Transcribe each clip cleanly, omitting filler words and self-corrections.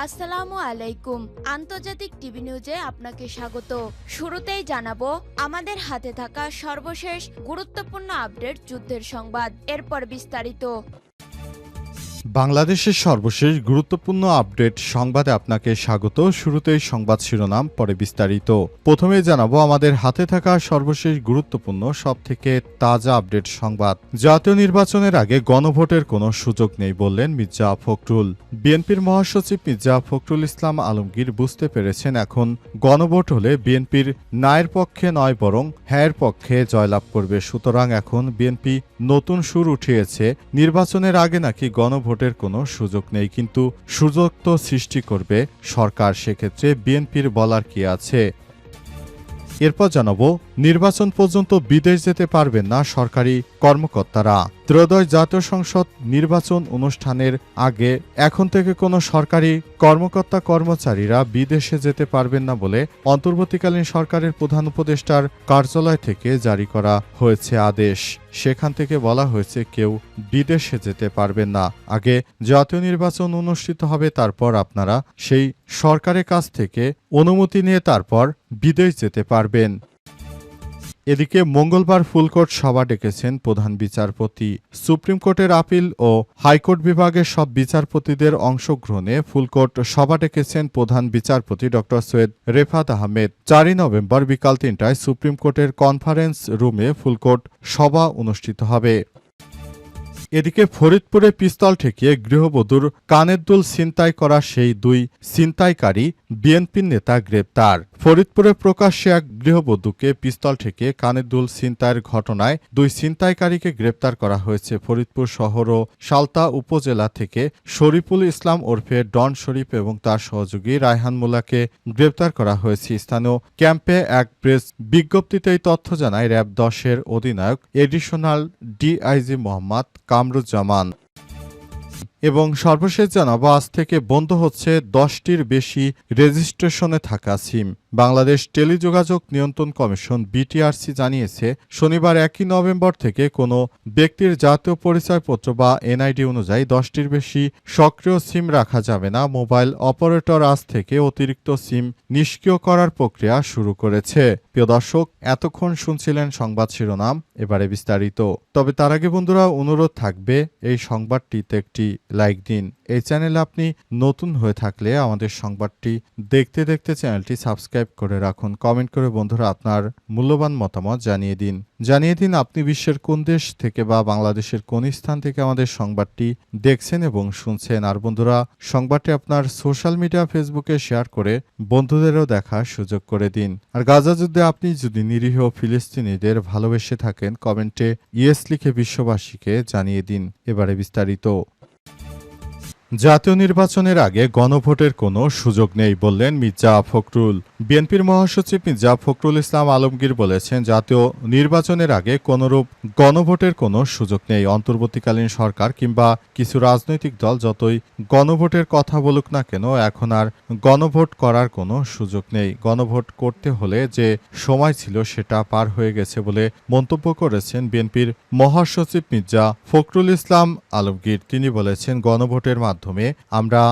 আসসালামু আলাইকুম। আন্তর্জাতিক টিভি নিউজে আপনাকে স্বাগত। শুরুতেই জানাবো আমাদের হাতে থাকা সর্বশেষ গুরুত্বপূর্ণ আপডেট যুদ্ধের সংবাদ, এরপর বিস্তারিত। বাংলাদেশের সর্বশেষ গুরুত্বপূর্ণ আপডেট সংবাদে আপনাকে স্বাগত। শুরুতেই সংবাদ শিরোনাম, পরে বিস্তারিত। প্রথমে জানাবো আমাদের হাতে থাকা সর্বশেষ গুরুত্বপূর্ণ সবথেকে তাজা আপডেট সংবাদ। জাতীয় নির্বাচনের আগে গণভোটের কোনো সুযোগ নেই বললেন মির্জা ফখরুল। বিএনপির মহাসচিব মির্জা ফখরুল ইসলাম আলমগীর বুঝতে পেরেছেন এখন গণভোট হলে বিএনপির নায়ের পক্ষে নয় বরং হ্যায়ের পক্ষে জয়লাভ করবে। সুতরাং এখন বিএনপি নতুন সুর উঠিয়েছে। নির্বাচনের আগে নাকি গণভোটের কোনো সুযোগ নেই, কিন্তু সুযোগ তো সৃষ্টি করবে সরকার। সেক্ষেত্রে বিএনপির বলার কি আছে? এরপর জানাবো নির্বাচন পর্যন্ত বিদেশ যেতে পারবেন না সরকারি কর্মকর্তারা। ত্রয়োদশ জাতীয় সংসদ নির্বাচন অনুষ্ঠানের আগে এখন থেকে কোনো সরকারি কর্মকর্তা কর্মচারীরা বিদেশে যেতে পারবেন না বলে অন্তর্বর্তীকালীন সরকারের প্রধান উপদেষ্টার কার্যালয় থেকে জারি করা হয়েছে আদেশ। সেখান থেকে বলা হয়েছে কেউ বিদেশে যেতে পারবেন না। আগে জাতীয় নির্বাচন অনুষ্ঠিত হবে, তারপর আপনারা সেই সরকারের কাছ থেকে অনুমতি নিয়ে তারপর বিদেশ যেতে পারবেন। এদিকে মঙ্গলবার ফুলকোর্ট সভা ডেকেছেন প্রধান বিচারপতি। সুপ্রিম কোর্টের আপিল ও হাইকোর্ট বিভাগের সব বিচারপতিদের অংশগ্রহণে ফুলকোর্ট সভা ডেকেছেন প্রধান বিচারপতি ড সৈয়দ রেফাত আহমেদ। 4 নভেম্বর বিকাল 3টায় সুপ্রিম কোর্টের কনফারেন্স রুমে ফুলকোর্ট সভা অনুষ্ঠিত হবে। এদিকে ফরিদপুরে পিস্তল ঠেকিয়ে গৃহবধূর কানের দুল ছিনতাই করা সেই দুই ছিনতাইকারী বিএনপির নেতা গ্রেপ্তার। ফরিদপুরে প্রকাশ্যে এক গৃহবধূকে পিস্তল ঠেকিয়ে কানের দুল ছিনতাইয়ের ঘটনায় দুই ছিনতাইকারীকে গ্রেপ্তার করা হয়েছে। ফরিদপুর শহর ও সালতা উপজেলা থেকে শরীফুল ইসলাম ওরফে ডন শরীফ এবং তার সহযোগী রায়হান মোল্লাকে গ্রেপ্তার করা হয়েছে। স্থানীয় ক্যাম্পে এক প্রেস বিজ্ঞপ্তিতে এই তথ্য জানায় র‍্যাব 10-এর অধিনায়ক এডিশনাল ডিআইজি মোহাম্মদ কামরুজ্জামান। এবং সর্বশেষ জানাবো আজ থেকে বন্ধ হচ্ছে 10টির বেশি রেজিস্ট্রেশনে থাকা সিম। বাংলাদেশ টেলিযোগাযোগ নিয়ন্ত্রণ কমিশন বিটিআরসি জানিয়েছে শনিবার 1 নভেম্বর থেকে কোনো ব্যক্তির জাতীয় পরিচয়পত্র বা এনআইডি অনুযায়ী 10টির বেশি সক্রিয় সিম রাখা যাবে না। মোবাইল অপারেটর আজ থেকে অতিরিক্ত সিম নিষ্ক্রিয় করার প্রক্রিয়া শুরু করেছে। প্রিয় দর্শক, এতক্ষণ শুনছিলেন সংবাদ শিরোনাম, এবারে বিস্তারিত। তবে তার আগে বন্ধুরা অনুরোধ থাকবে এই সংবাদটিতে একটি লাইক দিন। এই চ্যানেলে আপনি নতুন হয়ে থাকলে আমাদের সংবাদটি দেখতে দেখতে চ্যানেলটি সাবস্ক্রাইব করে রাখুন। কমেন্ট করে বন্ধুরা আপনার মূল্যবান মতামত জানিয়ে দিন আপনি বিশ্বের কোন দেশ থেকে বা বাংলাদেশের কোন স্থান থেকে আমাদের সংবাদটি দেখছেন এবং শুনছেন। আর বন্ধুরা সংবাদটি আপনার সোশ্যাল মিডিয়া ফেসবুকে শেয়ার করে বন্ধুদেরও দেখার সুযোগ করে দিন। আর গাজা যুদ্ধে আপনি যদি নিরীহ ফিলিস্তিনিদের ভালোবেসে থাকেন কমেন্টে ইয়েস লিখে বিশ্ববাসীকে জানিয়ে দিন। এবারে বিস্তারিত। জাতীয় নির্বাচনের আগে গণভোটের কোনো সুযোগ নেই বললেন মির্জা ফখরুল। বিএনপির মহাসচিব মির্জা ফখরুল ইসলাম আলমগীর বলেছেন জাতীয় নির্বাচনের আগে কোনোরূপ গণভোটের কোনো সুযোগ নেই। অন্তর্বর্তীকালীন সরকার কিংবা কিছু রাজনৈতিক দল যতই গণভোটের কথা বলুক না কেন এখন আর গণভোট করার কোনো সুযোগ নেই। গণভোট করতে হলে যে সময় ছিল সেটা পার হয়ে গেছে বলে মন্তব্য করেছেন বিএনপির মহাসচিব মির্জা ফখরুল ইসলাম আলমগীর। তিনি বলেছেন গণভোটের মাধ্যমে আমরা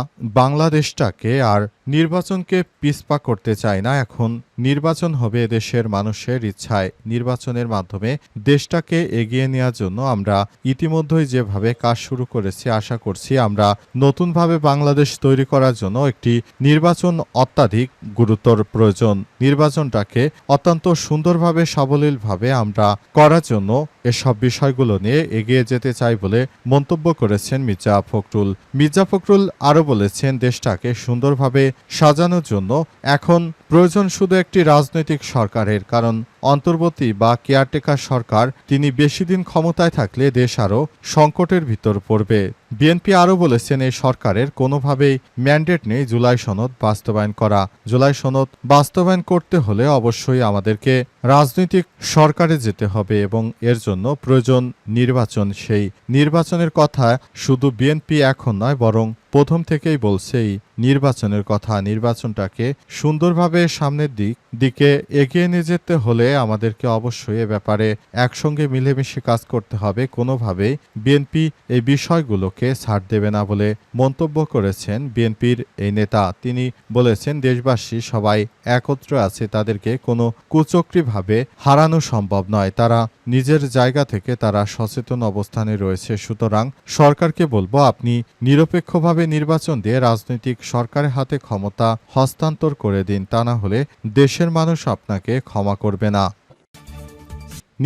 বাংলাদেশটাকে আর নির্বাচনকে পিছপা করতে চাই না। এখন নির্বাচন হবে এদেশের মানুষের ইচ্ছায়। নির্বাচনের মাধ্যমে দেশটাকে এগিয়ে নেওয়ার জন্য আমরা ইতিমধ্যেই যেভাবে কাজ শুরু করেছি আশা করছি আমরা নতুনভাবে বাংলাদেশ তৈরি করার জন্য একটি নির্বাচন অত্যাধিক গুরুতর প্রয়োজন। নির্বাচনটাকে অত্যন্ত সুন্দরভাবে সাবলীলভাবে আমরা করার জন্য এসব বিষয়গুলো নিয়ে এগিয়ে যেতে চাই বলে মন্তব্য করেছেন মির্জা ফখরুল। মির্জা ফখরুল আরও বলেছেন দেশটাকে সুন্দরভাবে সাজানোর জন্য এখন প্রয়োজন শুধু একটি রাজনৈতিক সরকারের, কারণ অন্তর্বর্তী বা কেয়ারটেকার সরকার তিনি বেশি দিন ক্ষমতায় থাকলে দেশ আরও সংকটের ভিতর পড়বে। বিএনপি আরও বলেছেন এই সরকারের কোনোভাবেই ম্যান্ডেট নেই জুলাই সনদ বাস্তবায়ন করা। জুলাই সনদ বাস্তবায়ন করতে হলে অবশ্যই আমাদেরকে রাজনৈতিক সরকারে যেতে হবে এবং এর জন্য প্রয়োজন নির্বাচন। সেই নির্বাচনের কথা শুধু বিএনপি এখন নয় বরং প্রথম থেকেই বলছে এই নির্বাচনের কথা। নির্বাচনটাকে সুন্দরভাবে করে সামনের দিকে এগিয়ে নিয়ে যেতে হলে আমাদেরকে অবশ্যই এ ব্যাপারে একসঙ্গে মিলেমিশে কাজ করতে হবে। কোনোভাবেই বিএনপি এই বিষয়গুলোকে ছাড় দেবে না বলে মন্তব্য করেছেন বিএনপির এই নেতা। তিনি বলেছেন, দেশবাসী সবাই একত্র আছে, তাদেরকে কোনো কুচক্রীভাবে হারানো সম্ভব নয়। তারা নিজের জায়গা থেকে তারা সচেতন অবস্থানে রয়েছে। সুতরাং সরকারকে বলবো, আপনি নিরপেক্ষভাবে নির্বাচন দিয়ে রাজনৈতিক সরকারের হাতে ক্ষমতা হস্তান্তর করে দিন, তা না হলে দেশের মানুষ আপনাকে ক্ষমা করবে না।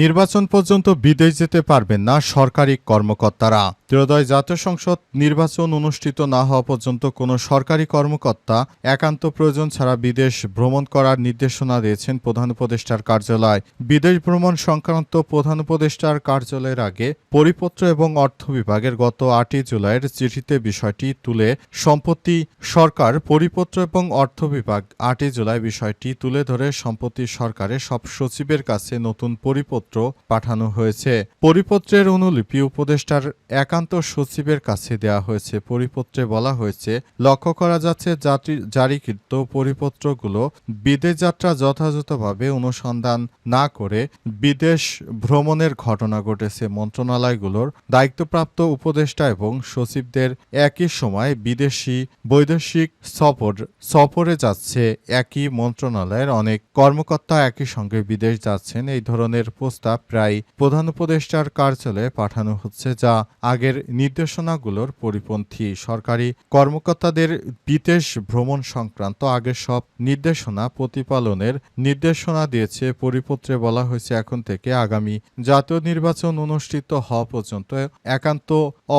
নির্বাচন পর্যন্ত বিদেশ যেতে পারবেন না সরকারি কর্মকর্তারা। ত্রয়োদশ জাতীয় সংসদ নির্বাচন অনুষ্ঠিত না হওয়া পর্যন্ত কোনো সরকারি কর্মকর্তা একান্ত প্রয়োজন ছাড়া বিদেশ ভ্রমণ করার নির্দেশনা দিয়েছেন প্রধান উপদেষ্টার কার্যালয়। বিদেশ ভ্রমণ সংক্রান্ত প্রধান উপদেষ্টার কার্যালয়ের আগে পরিপত্র এবং অর্থ বিভাগের গত 8 জুলাইয়ের চিঠিতে বিষয়টি তুলে সম্প্রতি সরকার পরিপত্র এবং অর্থ বিভাগ 8 জুলাই বিষয়টি তুলে ধরে সম্প্রতি সরকারের সব সচিবের কাছে নতুন পরিপত্র পাঠানো হয়েছে। পরিপত্রের অনুলিপি উপদেষ্টার একান্ত সচিবের কাছে দেওয়া হয়েছে। পরিপত্রে বলা হয়েছে, লক্ষ্য করা যাচ্ছে জারিকৃত পরিপত্রগুলো বিদেশ যাত্রা যথাযথভাবে অনুসন্ধান না করে বিদেশ ভ্রমণের ঘটনা ঘটেছে। মন্ত্রণালয়গুলোর দায়িত্বপ্রাপ্ত উপদেষ্টা এবং সচিবদের একই সময় বৈদেশিক সফরে যাচ্ছে। একই মন্ত্রণালয়ের অনেক কর্মকর্তা একই সঙ্গে বিদেশ যাচ্ছেন। এই ধরনের প্রস্তাব প্রায় প্রধান উপদেষ্টার কার্যালয়ে পাঠানো হচ্ছে, যা আগের নির্দেশনাগুলোর পরিপন্থী। সরকারি কর্মকর্তাদের বিদেশ ভ্রমণ সংক্রান্ত আগের সব নির্দেশনা প্রতিপালনের নির্দেশনা দিয়েছে। পরিপত্রে বলা হয়েছে, এখন থেকে আগামী জাতীয় নির্বাচন অনুষ্ঠিত হওয়া পর্যন্ত একান্ত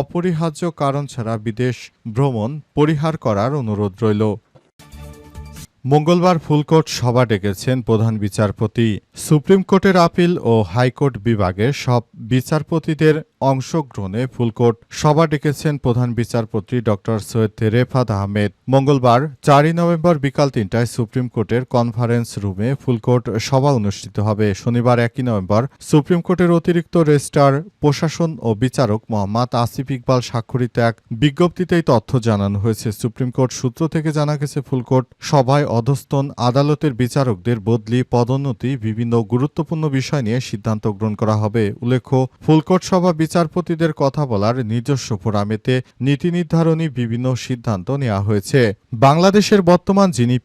অপরিহার্য কারণ ছাড়া বিদেশ ভ্রমণ পরিহার করার অনুরোধ রইল। মঙ্গলবার ফুলকোর্ট সভা ডেকেছেন প্রধান বিচারপতি। সুপ্রিম কোর্টের আপিল ও হাইকোর্ট বিভাগের সব বিচারপতিদের অংশগ্রহণে ফুলকোর্ট সভা ডেকেছেন প্রধান বিচারপতি ড. সৈয়দ রেফাত আহমেদ। মঙ্গলবার 4 নভেম্বর বিকাল 3টায় সুপ্রিম কোর্টের কনফারেন্স রুমে ফুলকোর্ট সভা অনুষ্ঠিত হবে। শনিবার 1 নভেম্বর সুপ্রিম কোর্টের অতিরিক্ত রেজিস্ট্রার প্রশাসন ও বিচারক মোহাম্মদ আসিফ ইকবাল স্বাক্ষরিত এক বিজ্ঞপ্তিতেই তথ্য জানানো হয়েছে। সুপ্রিম কোর্ট সূত্র থেকে জানা গেছে, ফুলকোর্ট সভায় অধস্তন আদালতের বিচারকদের বদলি, পদোন্নতি, বিভিন্ন গুরুত্বপূর্ণ বিষয় নিয়ে সিদ্ধান্ত গ্রহণ করা হবে। উল্লেখ্য, ফুলকোর্ট সভা বিচারপতিদের কথা বলার নিজস্ব ফোরামেতে নীতি নির্ধারণী বিভিন্ন সিদ্ধান্ত নেওয়া হয়েছে। বাংলাদেশের বর্তমান যিনি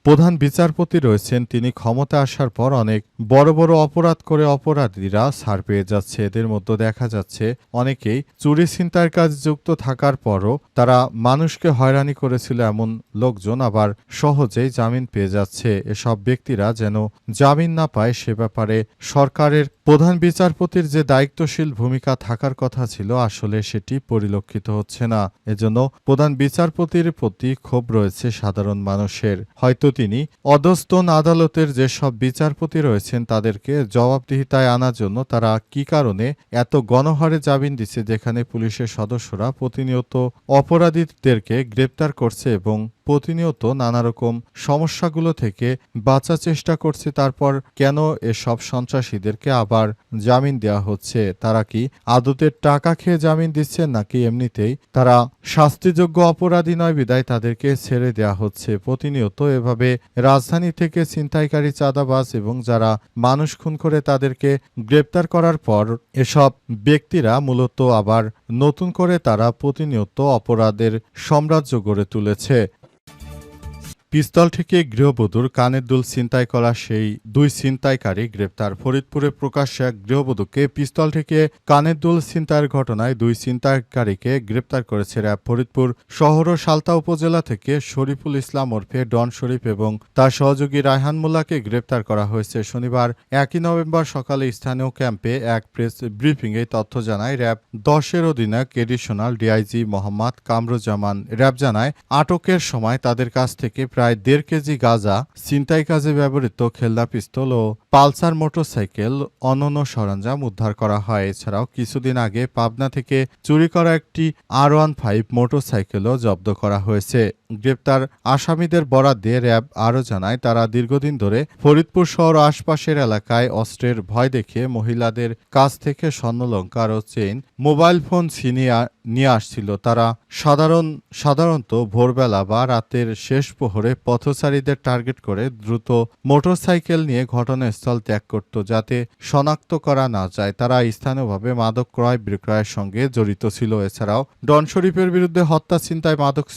প্রধান বিচারপতি রয়েছেন, তিনি ক্ষমতা আসার পর অনেক বড় বড় অপরাধ করে অপরাধীরা ছাড় পেয়ে যাচ্ছে। এদের মধ্যে দেখা যাচ্ছে অনেকেই চুরি ছিনতাইয়ের কাজে যুক্ত থাকার পরও তারা মানুষকে হয়রানি করেছিল, এমন লোকজন আবার সহজেই জামিন পেয়ে যাচ্ছে। এসব ব্যক্তিরা যেন জামিন না পায় সে ব্যাপারে সরকারের প্রধান বিচারপতির যে দায়িত্বশীল ভূমিকা থাকার কথা ছিল, আসলে সেটি পরিলক্ষিত হচ্ছে না। এজন্য প্রধান বিচারপতির প্রতি ক্ষোভ রয়েছে সাধারণ মানুষের। হয়তো তিনি অধস্তন আদালতের যেসব বিচারপতি রয়েছেন তাদেরকে জবাবদিহিতায় আনার জন্য তারা কি কারণে এত গণহারে জামিন দিচ্ছে, যেখানে পুলিশের সদস্যরা প্রতিনিয়ত অপরাধীদেরকে গ্রেপ্তার করছে এবং প্রতিনিয়ত নানা রকম সমস্যাগুলো থেকে বাঁচার চেষ্টা করছে, তারপর কেন এসব সন্ত্রাসীদেরকে আবার জামিন দেওয়া হচ্ছে? তারা কি আদতের টাকা খেয়ে জামিন দিচ্ছেন, নাকি এমনিতেই তারা শাস্তিযোগ্য অপরাধী নয় বিদায় তাদেরকে ছেড়ে দেওয়া হচ্ছে? প্রতিনিয়ত এভাবে রাজধানী থেকে ছিনতাইকারী, চাঁদাবাজ এবং যারা মানুষ খুন করে তাদেরকে গ্রেপ্তার করার পর এসব ব্যক্তিরা মূলত আবার নতুন করে তারা প্রতিনিয়ত অপরাধের সাম্রাজ্য গড়ে তুলেছে। পিস্তল থেকে গৃহবধূর কানের দুল ছিনতাই করা সেই 2 ছিনতাইকারী গ্রেপ্তার। ফরিদপুরে প্রকাশ্যে এক গৃহবধূকে পিস্তল থেকে কানের দুল ছিনতাইয়ের ঘটনায় 2 ছিনতাইকারীকে গ্রেপ্তার করেছে র্যাব। ফরিদপুর শহর ও সালতা উপজেলা থেকে শরীফুল ইসলাম ওরফে ডন শরীফ এবং তার সহযোগী রায়হান মোল্লাকে গ্রেপ্তার করা হয়েছে। শনিবার 1 নভেম্বর সকালে স্থানীয় ক্যাম্পে এক প্রেস ব্রিফিংয়ে তথ্য জানায় র্যাব 10-এর অধিনায়ক additional DIG Mohammad Kamruzzaman. RAB জানায়, আটকের সময় তাদের কাছ থেকে প্রায় 1.5 কেজি গাঁজা, ছিনতাই কাজে ব্যবহৃত খেলনা পিস্তল ও পালসার মোটরসাইকেল, অন্যান্য সরঞ্জাম উদ্ধার করা হয়। এছাড়াও কিছুদিন আগে পাবনা থেকে চুরি করা একটি R15 মোটরসাইকেলও জব্দ করা হয়েছে। গ্রেপ্তার আসামিদের বরাত দিয়ে র্যাব আরও জানায়, তারা দীর্ঘদিন ধরে ফরিদপুর শহর আশপাশের এলাকায় অস্ত্রের ভয় দেখিয়ে মহিলাদের কাছ থেকে স্বর্ণালংকার ও চেইন, মোবাইল ফোন ছিনিয়ে নিয়ে আসছিল। তারা সাধারণত ভোরবেলা বা রাতের শেষ প্রহরে পথচারীদের টার্গেট করে দ্রুত মোটরসাইকেল নিয়ে ঘটনাস্থল ত্যাগ করত, যাতে শনাক্ত করা না যায় তারা স্থানীয়ভাবে মাদক ক্রয় বিক্রয়ের সঙ্গে জড়িত ছিল। এছাড়াও ডন শরীফের বিরুদ্ধে হত্যা, ছিনতাই, মাদক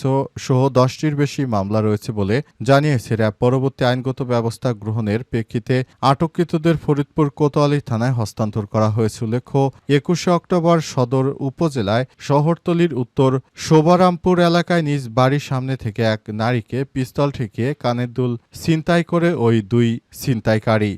সহ 10টির বেশি মামলা রয়েছে বলে জানিয়েছে র্যাব। পরবর্তী আইনগত ব্যবস্থা গ্রহণের প্রেক্ষিতে আটককৃতদের ফরিদপুর কোতোয়ালি থানায় হস্তান্তর করা হয়েছে। উল্লেখ্য, 21শে অক্টোবর সদর উপজেলায় শহরতলির উত্তর শোভারামপুর এলাকায় নিজ বাড়ির সামনে থেকে এক নারীকে পিস্তল ঠেকিয়ে কানের দুল ছিনতাই করে ওই দুই ছিনতাইকারী।